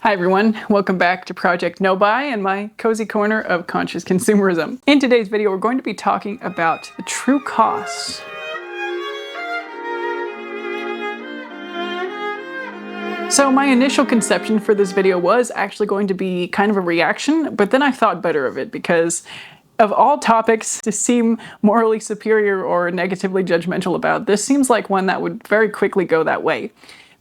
Hi everyone, welcome back to Project No Buy and my cozy corner of conscious consumerism. In today's video, we're going to be talking about the true costs. So my initial conception for this video was actually going to be kind of a reaction, but then I thought better of it because of all topics to seem morally superior or negatively judgmental about, this seems like one that would very quickly go that way.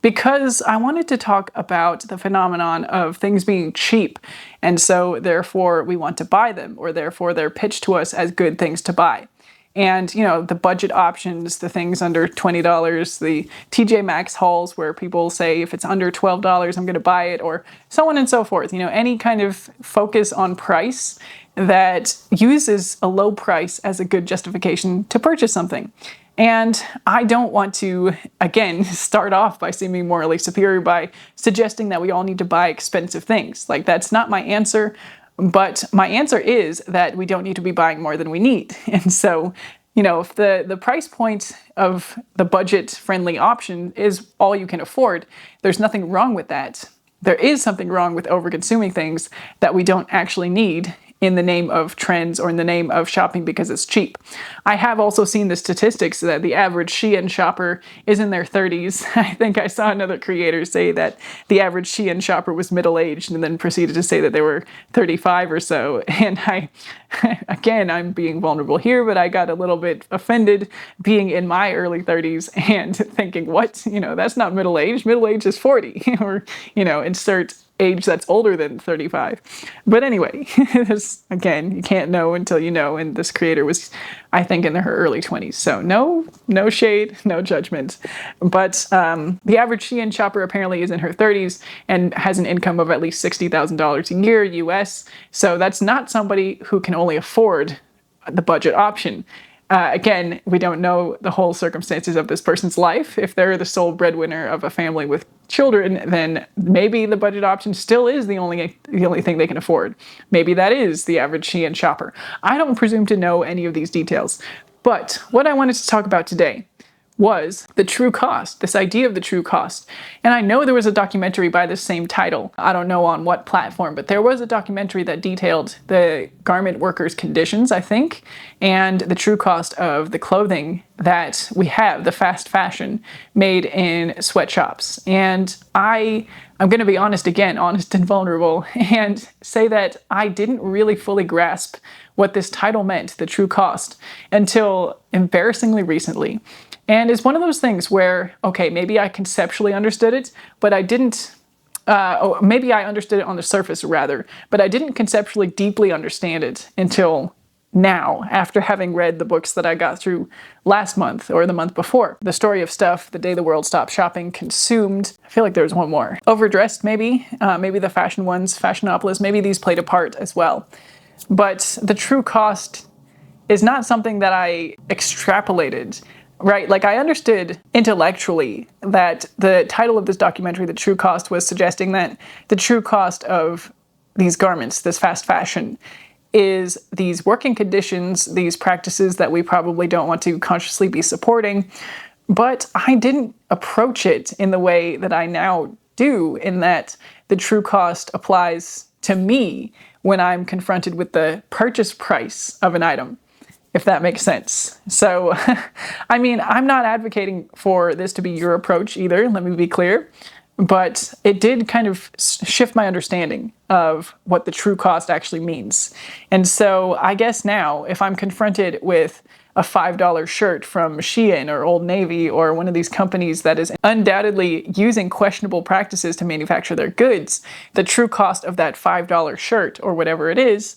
Because I wanted to talk about the phenomenon of things being cheap, and so therefore we want to buy them, or therefore they're pitched to us as good things to buy. And, you know, the budget options, the things under $20, the TJ Maxx hauls where people say if it's under $12, I'm going to buy it, or so on and so forth. You know, any kind of focus on price that uses a low price as a good justification to purchase something. And I don't want to, again, start off by seeming morally superior by suggesting that we all need to buy expensive things. Like, that's not my answer, but my answer is that we don't need to be buying more than we need. And so, you know, if the price point of the budget-friendly option is all you can afford, there's nothing wrong with that. There is something wrong with over-consuming things that we don't actually need in the name of trends or in the name of shopping because it's cheap. I have also seen the statistics that the average Shein shopper is in their 30s. I think I saw another creator say that the average Shein shopper was middle-aged and then proceeded to say that they were 35 or so. And again, I'm being vulnerable here, but I got a little bit offended being in my early 30s and thinking, what? You know, that's not middle-aged. Middle-aged is 40 or, you know, insert age that's older than 35. But anyway, again, you can't know until you know, and this creator was, I think, in her early 20s. So no shade, no judgment. But the average Shein shopper apparently is in her 30s and has an income of at least $60,000 a year US. So that's not somebody who can only afford the budget option. Again, we don't know the whole circumstances of this person's life. If they're the sole breadwinner of a family with children, then maybe the budget option still is the only thing they can afford. Maybe that is the average Shein shopper. I don't presume to know any of these details. But what I wanted to talk about today was the true cost, this idea of the true cost. And I know there was a documentary by the same title. I don't know on what platform, but there was a documentary that detailed the garment workers' conditions, I think, and the true cost of the clothing that we have, the fast fashion made in sweatshops. And I'm going to be honest again, honest and vulnerable, and say that I didn't really fully grasp what this title meant, the true cost, until embarrassingly recently. And it's one of those things where, okay, maybe I conceptually understood it, but I didn't, maybe I understood it on the surface rather, but I didn't conceptually deeply understand it until now, after having read the books that I got through last month or the month before. The Story of Stuff, The Day the World Stopped Shopping, Consumed. I feel like there was one more. Overdressed, maybe. Maybe the fashion ones, Fashionopolis, maybe these played a part as well. But the true cost is not something that I extrapolated. Right, like I understood intellectually that the title of this documentary, The True Cost, was suggesting that the true cost of these garments, this fast fashion, is these working conditions, these practices that we probably don't want to consciously be supporting. But I didn't approach it in the way that I now do, in that the true cost applies to me when I'm confronted with the purchase price of an item, if that makes sense. So, I mean, I'm not advocating for this to be your approach either, let me be clear, but it did kind of shift my understanding of what the true cost actually means. And so I guess now, if I'm confronted with a $5 shirt from Shein or Old Navy or one of these companies that is undoubtedly using questionable practices to manufacture their goods, the true cost of that $5 shirt or whatever it is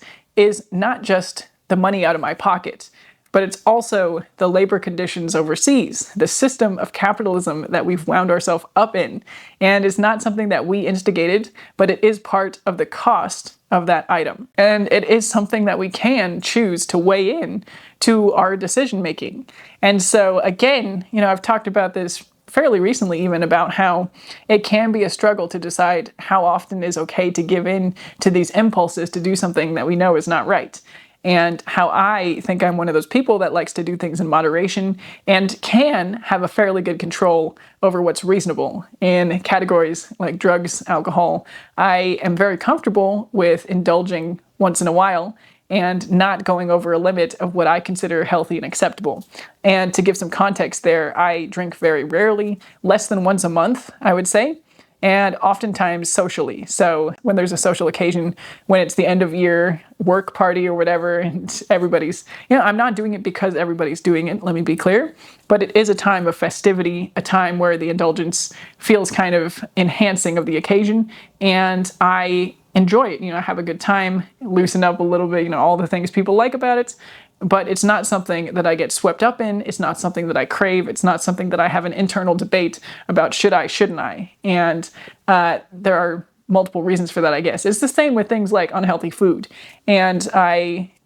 not just the money out of my pocket, but it's also the labor conditions overseas, the system of capitalism that we've wound ourselves up in, and is not something that we instigated, but it is part of the cost of that item. And it is something that we can choose to weigh in to our decision making. And so again, you know, I've talked about this fairly recently even about how it can be a struggle to decide how often is okay to give in to these impulses to do something that we know is not right. and how I think I'm one of those people that likes to do things in moderation and can have a fairly good control over what's reasonable. In categories like drugs, alcohol, I am very comfortable with indulging once in a while and not going over a limit of what I consider healthy and acceptable. And to give some context there, I drink very rarely, less than once a month, I would say, and oftentimes socially. So when there's a social occasion, when it's the end of year work party or whatever, and everybody's, I'm not doing it because everybody's doing it, let me be clear, but it is a time of festivity, a time where the indulgence feels kind of enhancing of the occasion, and I enjoy it, have a good time, loosen up a little bit, all the things people like about it. But it's not something that I get swept up in. It's not something that I crave. It's not something that I have an internal debate about should I, shouldn't I? And there are multiple reasons for that, I guess. It's the same with things like unhealthy food. And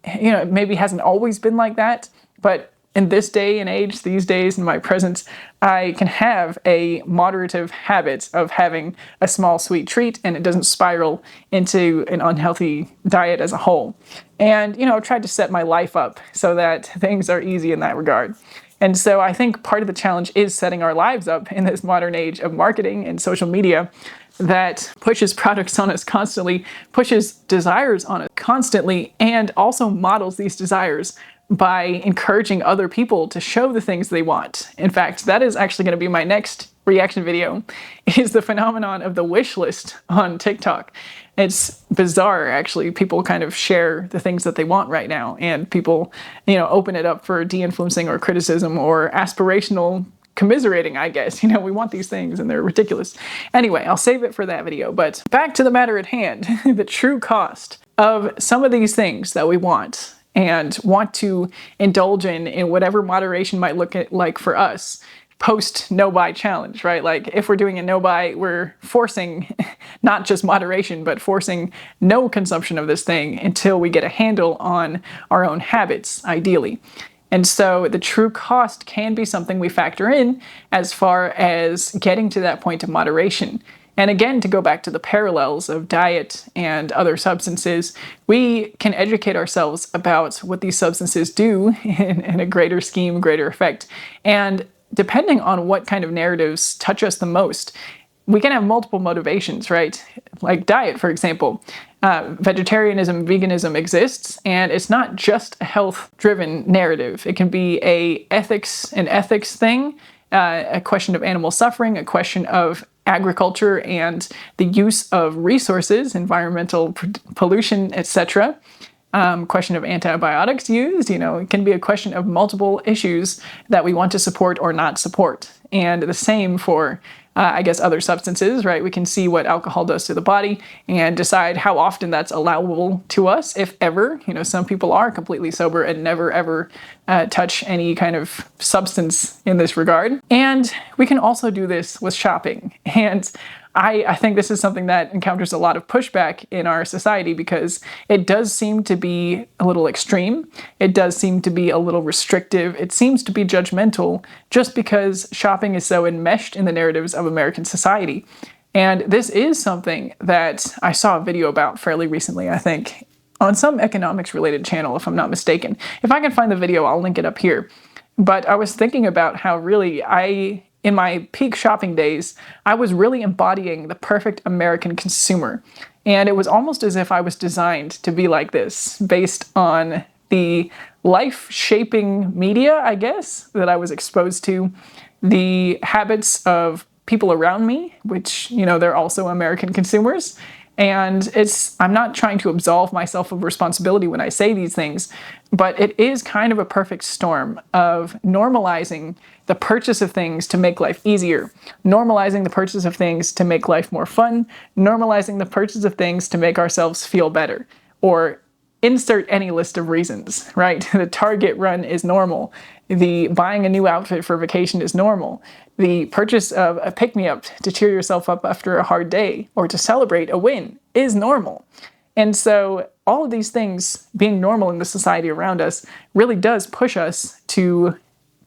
it maybe hasn't always been like that, but in this day and age, these days, in my presence, I can have a moderative habit of having a small sweet treat and it doesn't spiral into an unhealthy diet as a whole. And, I've tried to set my life up so that things are easy in that regard. And so I think part of the challenge is setting our lives up in this modern age of marketing and social media that pushes products on us constantly, pushes desires on us constantly, and also models these desires by encouraging other people to show the things they want. In fact, that is actually going to be my next reaction video, is the phenomenon of the wish list on TikTok. It's bizarre, actually. People kind of share the things that they want right now, and people, open it up for de-influencing or criticism or aspirational commiserating, I guess. We want these things and they're ridiculous. Anyway, I'll save it for that video, but back to the matter at hand, the true cost of some of these things that we want and want to indulge in whatever moderation might look like for us post no-buy challenge, right? Like if we're doing a no-buy, we're forcing not just moderation, but forcing no consumption of this thing until we get a handle on our own habits, ideally. And so the true cost can be something we factor in as far as getting to that point of moderation. And again, to go back to the parallels of diet and other substances, we can educate ourselves about what these substances do in a greater scheme, greater effect. And depending on what kind of narratives touch us the most, we can have multiple motivations, right? Like diet, for example. Vegetarianism, veganism exists, and it's not just a health-driven narrative. It can be an ethics thing, a question of animal suffering, a question of agriculture and the use of resources, environmental pollution, etc. Question of antibiotics used, it can be a question of multiple issues that we want to support or not support. And the same for, other substances, right? We can see what alcohol does to the body and decide how often that's allowable to us, if ever. Some people are completely sober and never ever touch any kind of substance in this regard. And we can also do this with shopping. And I think this is something that encounters a lot of pushback in our society because it does seem to be a little extreme. It does seem to be a little restrictive. It seems to be judgmental just because shopping is so enmeshed in the narratives of American society. And this is something that I saw a video about fairly recently, I think, on some economics-related channel, if I'm not mistaken. If I can find the video, I'll link it up here. But I was thinking about how really in my peak shopping days, I was really embodying the perfect American consumer. And it was almost as if I was designed to be like this, based on the life-shaping media, I guess, that I was exposed to, the habits of people around me, which, they're also American consumers. And I'm not trying to absolve myself of responsibility when I say these things, but it is kind of a perfect storm of normalizing the purchase of things to make life easier, normalizing the purchase of things to make life more fun, normalizing the purchase of things to make ourselves feel better, or insert any list of reasons, right? The Target run is normal. The buying a new outfit for vacation is normal. The purchase of a pick-me-up to cheer yourself up after a hard day or to celebrate a win is normal. And so all of these things being normal in the society around us really does push us to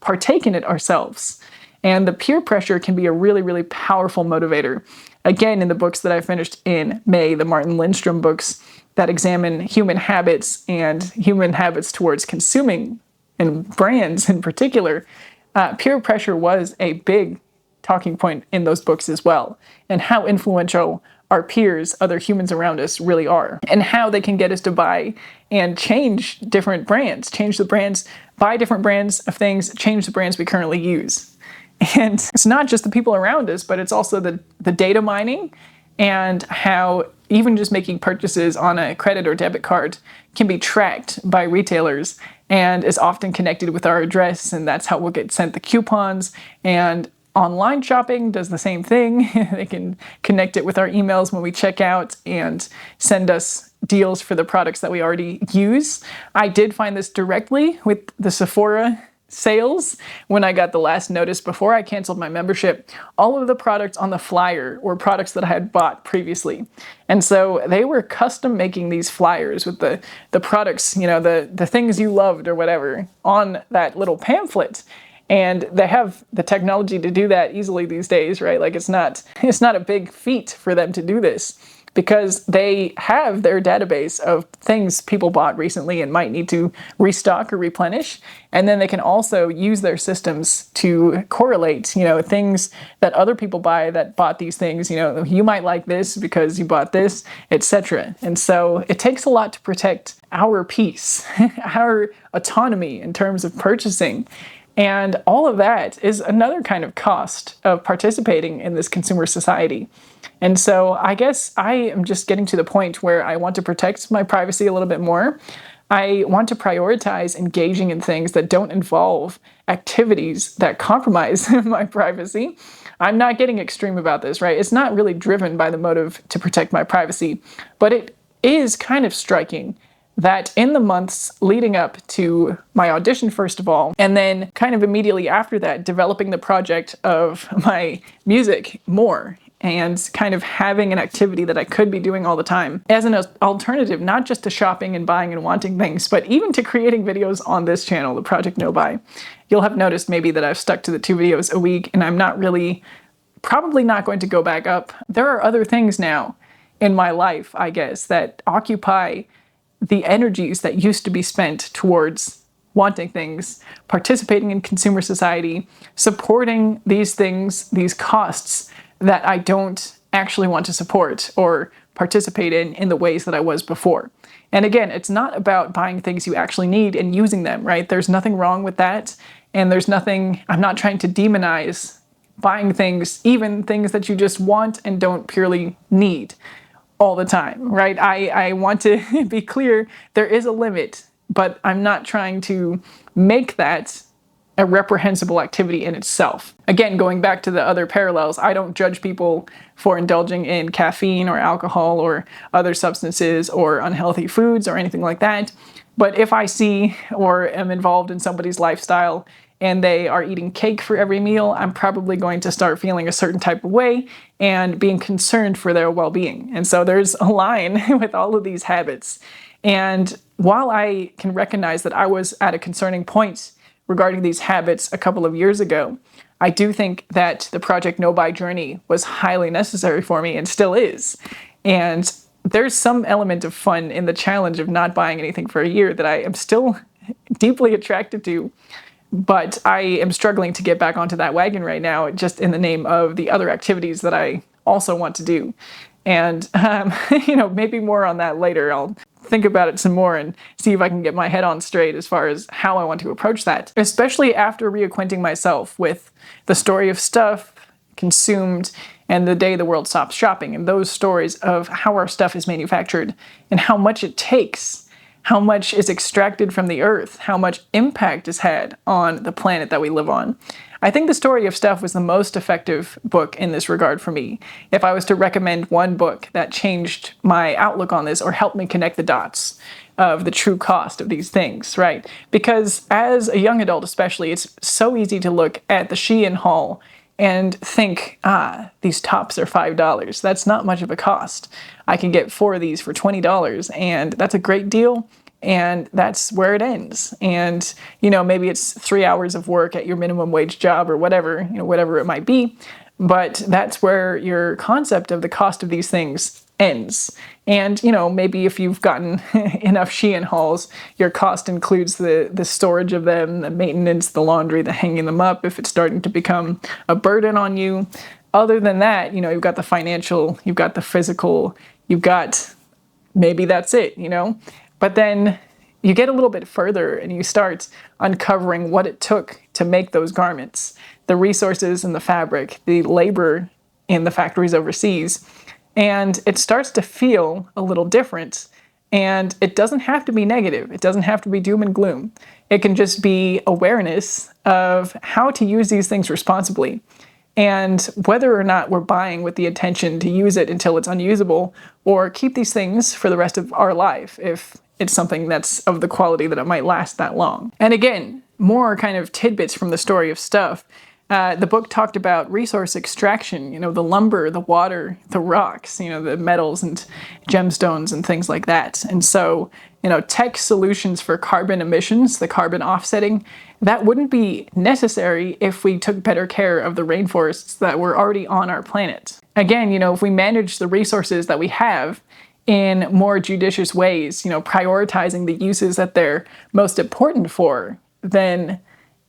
partake in it ourselves. And the peer pressure can be a really, really powerful motivator. again, in the books that I finished in May, the Martin Lindstrom books that examine human habits and human habits towards consuming, and brands in particular, peer pressure was a big talking point in those books as well, and how influential our peers, other humans around us, really are, and how they can get us to buy and change different brands, change the brands, buy different brands of things, change the brands we currently use. And it's not just the people around us, but it's also the data mining, and how even just making purchases on a credit or debit card can be tracked by retailers and is often connected with our address, and that's how we'll get sent the coupons. And online shopping does the same thing. They can connect it with our emails when we check out and send us deals for the products that we already use. I did find this directly with the Sephora sales when I got the last notice before I canceled my membership. All of the products on the flyer were products that I had bought previously. And so they were custom making these flyers with the products, the things you loved or whatever on that little pamphlet. And they have the technology to do that easily these days, right? Like it's not a big feat for them to do this, because they have their database of things people bought recently and might need to restock or replenish. And then they can also use their systems to correlate, things that other people buy that bought these things. You might like this because you bought this, etc. And so it takes a lot to protect our peace, our autonomy in terms of purchasing. And all of that is another kind of cost of participating in this consumer society. And so I guess I am just getting to the point where I want to protect my privacy a little bit more. I want to prioritize engaging in things that don't involve activities that compromise my privacy. I'm not getting extreme about this, right? It's not really driven by the motive to protect my privacy, but it is kind of striking that in the months leading up to my audition, first of all, and then kind of immediately after that, developing the project of my music more, and kind of having an activity that I could be doing all the time as an alternative, not just to shopping and buying and wanting things, but even to creating videos on this channel, the Project No Buy. You'll have noticed maybe that I've stuck to the 2 videos a week, and I'm probably not going to go back up. There are other things now in my life, I guess, that occupy the energies that used to be spent towards wanting things, participating in consumer society, supporting these things, these costs that I don't actually want to support or participate in the ways that I was before. And again, it's not about buying things you actually need and using them, right? There's nothing wrong with that. And I'm not trying to demonize buying things, even things that you just want and don't purely need all the time, right? I want to be clear, there is a limit, but I'm not trying to make that a reprehensible activity in itself. Again, going back to the other parallels, I don't judge people for indulging in caffeine or alcohol or other substances or unhealthy foods or anything like that. But if I see or am involved in somebody's lifestyle and they are eating cake for every meal, I'm probably going to start feeling a certain type of way and being concerned for their well-being. And so there's a line with all of these habits. And while I can recognize that I was at a concerning point regarding these habits a couple of years ago, I do think that the Project No Buy journey was highly necessary for me and still is. And there's some element of fun in the challenge of not buying anything for a year that I am still deeply attracted to. But I am struggling to get back onto that wagon right now, just in the name of the other activities that I also want to do. And, maybe more on that later. I'll think about it some more and see if I can get my head on straight as far as how I want to approach that. Especially after reacquainting myself with the story of stuff consumed and the day the world stops shopping, and those stories of how our stuff is manufactured and how much it takes, how much is extracted from the earth, how much impact is had on the planet that we live on. I think The Story of Stuff was the most effective book in this regard for me. If I was to recommend one book that changed my outlook on this or helped me connect the dots of the true cost of these things, right? Because as a young adult especially, it's so easy to look at the Shein haul and think, these tops are $5. That's not much of a cost. I can get 4 of these for $20, and that's a great deal. And that's where it ends. And, maybe it's 3 hours of work at your minimum wage job or whatever, whatever it might be. But that's where your concept of the cost of these things ends. And, you know, maybe if you've gotten enough Shein hauls, your cost includes the storage of them, the maintenance, the laundry, the hanging them up, if it's starting to become a burden on you. Other than that, you know, you've got the financial, you've got the physical, you've got, maybe that's it, you know? But then you get a little bit further and you start uncovering what it took to make those garments, the resources in the fabric, the labor in the factories overseas. And it starts to feel a little different. And it doesn't have to be negative. It doesn't have to be doom and gloom. It can just be awareness of how to use these things responsibly. And whether or not we're buying with the intention to use it until it's unusable, or keep these things for the rest of our life if it's something that's of the quality that it might last that long. And again, more kind of tidbits from the story of stuff. The book talked about resource extraction, you know, the lumber, the water, the rocks, you know, the metals and gemstones and things like that. And so, you know, tech solutions for carbon emissions, the carbon offsetting, that wouldn't be necessary if we took better care of the rainforests that were already on our planet. Again, you know, if we manage the resources that we have in more judicious ways, you know, prioritizing the uses that they're most important for, then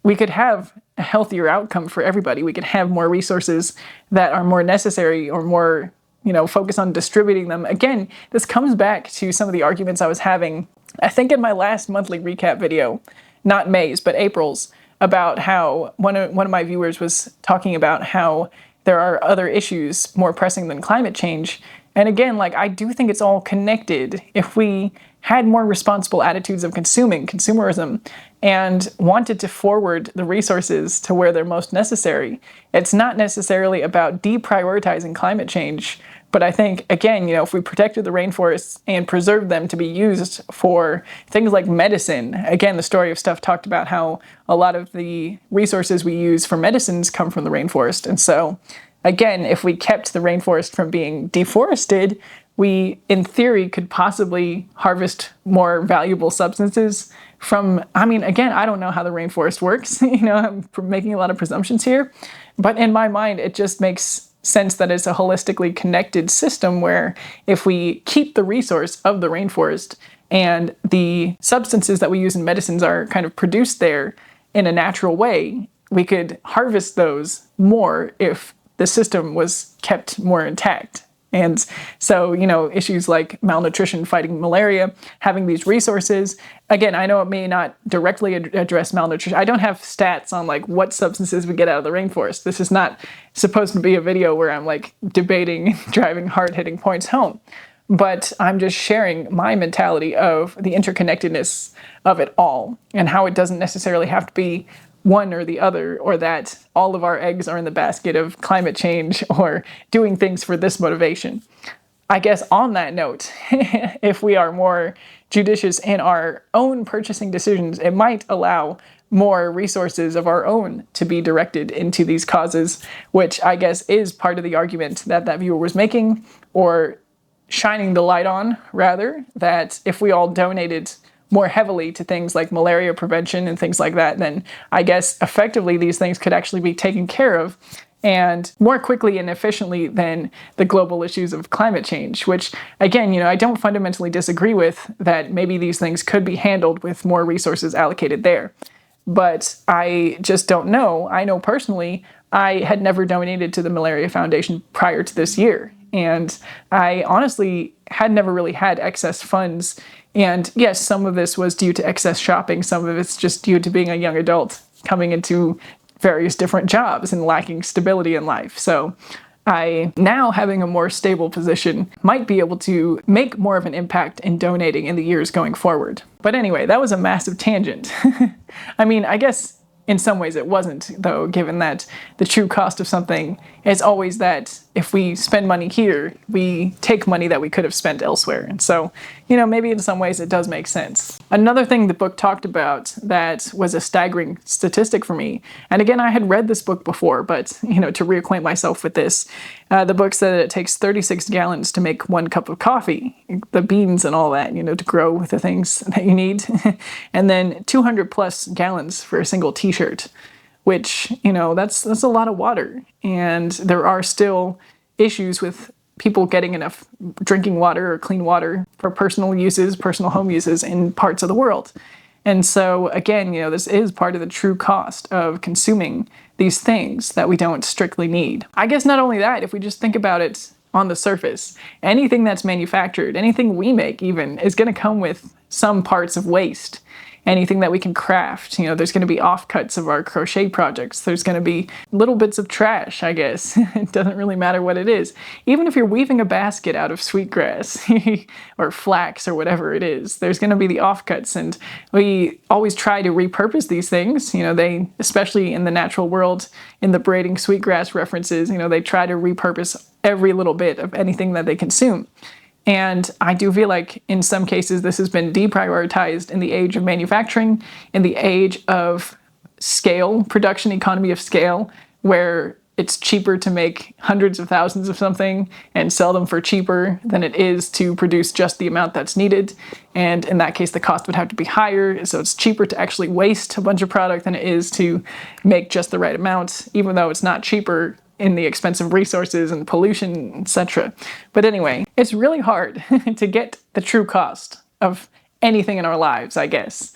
we could have a healthier outcome for everybody. We could have more resources that are more necessary or more, you know, focus on distributing them. Again, this comes back to some of the arguments I was having, I think in my last monthly recap video, not May's, but April's, about how one of my viewers was talking about how there are other issues more pressing than climate change. And again, like, I do think it's all connected. If we had more responsible attitudes of consumerism, and wanted to forward the resources to where they're most necessary, it's not necessarily about deprioritizing climate change. But I think, again, you know, if we protected the rainforests and preserved them to be used for things like medicine, again, the story of stuff talked about how a lot of the resources we use for medicines come from the rainforest. And so, again, if we kept the rainforest from being deforested, we, in theory, could possibly harvest more valuable substances from, I mean, again, I don't know how the rainforest works. You know, I'm making a lot of presumptions here. But in my mind, it just makes sense that it's a holistically connected system where if we keep the resource of the rainforest and the substances that we use in medicines are kind of produced there in a natural way, we could harvest those more if the system was kept more intact. And so, you know, issues like malnutrition, fighting malaria, having these resources. Again, I know it may not directly address malnutrition. I don't have stats on like what substances we get out of the rainforest. This is not supposed to be a video where I'm like debating, driving hard-hitting points home. But I'm just sharing my mentality of the interconnectedness of it all and how it doesn't necessarily have to be one or the other, or that all of our eggs are in the basket of climate change or doing things for this motivation. I guess on that note, if we are more judicious in our own purchasing decisions, it might allow more resources of our own to be directed into these causes, which I guess is part of the argument that that viewer was making, or shining the light on, rather, that if we all donated more heavily to things like malaria prevention and things like that, then I guess effectively these things could actually be taken care of and more quickly and efficiently than the global issues of climate change, which again, you know, I don't fundamentally disagree with that maybe these things could be handled with more resources allocated there. But I just don't know. I know personally, I had never donated to the Malaria Foundation prior to this year. And I honestly had never really had excess funds. And yes, some of this was due to excess shopping. Some of it's just due to being a young adult coming into various different jobs and lacking stability in life. So I, now having a more stable position, might be able to make more of an impact in donating in the years going forward. But anyway, that was a massive tangent. I mean, I guess in some ways it wasn't, though, given that the true cost of something is always that if we spend money here, we take money that we could have spent elsewhere. And so, you know, maybe in some ways it does make sense. Another thing the book talked about that was a staggering statistic for me, and again, I had read this book before, but, you know, to reacquaint myself with this, the book said that it takes 36 gallons to make 1 cup of coffee, the beans and all that, you know, to grow the things that you need, and then 200 plus gallons for a single t-shirt, which, you know, that's a lot of water. And there are still issues with people getting enough drinking water or clean water for personal uses, personal home uses in parts of the world. And so again, you know, this is part of the true cost of consuming these things that we don't strictly need. I guess not only that, if we just think about it on the surface, anything that's manufactured, anything we make even, is going to come with some parts of waste. Anything that we can craft, you know, there's going to be offcuts of our crochet projects. There's going to be little bits of trash, I guess. It doesn't really matter what it is. Even if you're weaving a basket out of sweetgrass or flax or whatever it is, there's going to be the offcuts. And we always try to repurpose these things. You know, they, especially in the natural world, in the braiding sweetgrass references, you know, they try to repurpose every little bit of anything that they consume. And I do feel like in some cases this has been deprioritized in the age of manufacturing, in the age of scale, production economy of scale, where it's cheaper to make hundreds of thousands of something and sell them for cheaper than it is to produce just the amount that's needed. And in that case, the cost would have to be higher. So it's cheaper to actually waste a bunch of product than it is to make just the right amount, even though it's not cheaper in the expensive resources and pollution, etc. But anyway, it's really hard to get the true cost of anything in our lives, I guess,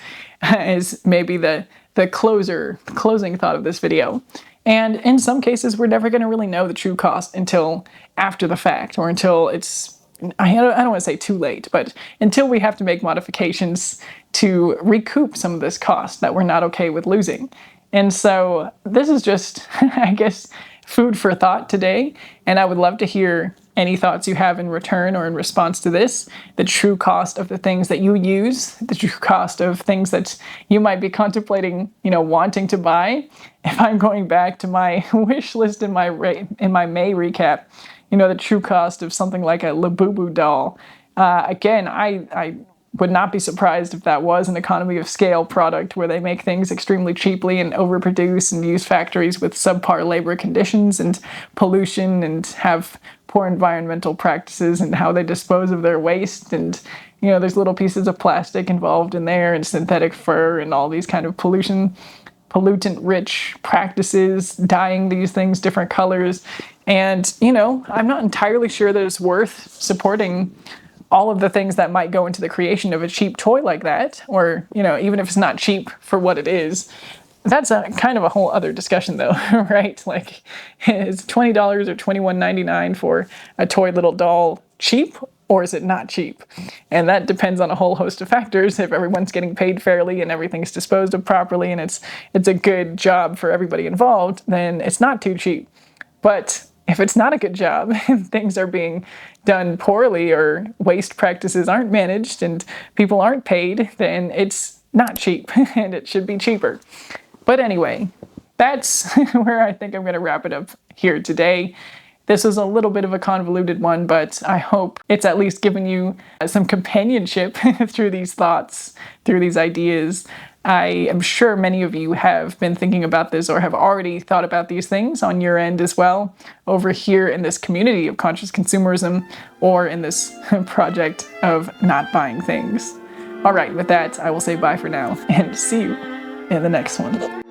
is maybe the closing thought of this video. And in some cases, we're never going to really know the true cost until after the fact, or until it's, I don't want to say too late, but until we have to make modifications to recoup some of this cost that we're not okay with losing. And so this is just, I guess, food for thought today, and I would love to hear any thoughts you have in return or in response to this, the true cost of the things that you use, the true cost of things that you might be contemplating, you know, wanting to buy. If I'm going back to my wish list in my May recap, you know, the true cost of something like a labubu doll. Again, I would not be surprised if that was an economy of scale product where they make things extremely cheaply and overproduce and use factories with subpar labor conditions and pollution and have poor environmental practices and how they dispose of their waste. And, you know, there's little pieces of plastic involved in there and synthetic fur and all these kind of pollutant-rich practices, dyeing these things different colors. And, you know, I'm not entirely sure that it's worth supporting all of the things that might go into the creation of a cheap toy like that, or, you know, even if it's not cheap for what it is. That's a kind of a whole other discussion though, right? Like, is $20 or $21.99 for a toy little doll cheap, or is it not cheap? And that depends on a whole host of factors. If everyone's getting paid fairly and everything's disposed of properly and it's a good job for everybody involved, then it's not too cheap. But if it's not a good job and things are being done poorly or waste practices aren't managed and people aren't paid, then it's not cheap and it should be cheaper. But anyway, that's where I think I'm going to wrap it up here today. This was a little bit of a convoluted one, but I hope it's at least given you some companionship through these thoughts, through these ideas. I am sure many of you have been thinking about this or have already thought about these things on your end as well, over here in this community of conscious consumerism or in this project of not buying things. All right, with that, I will say bye for now and see you in the next one.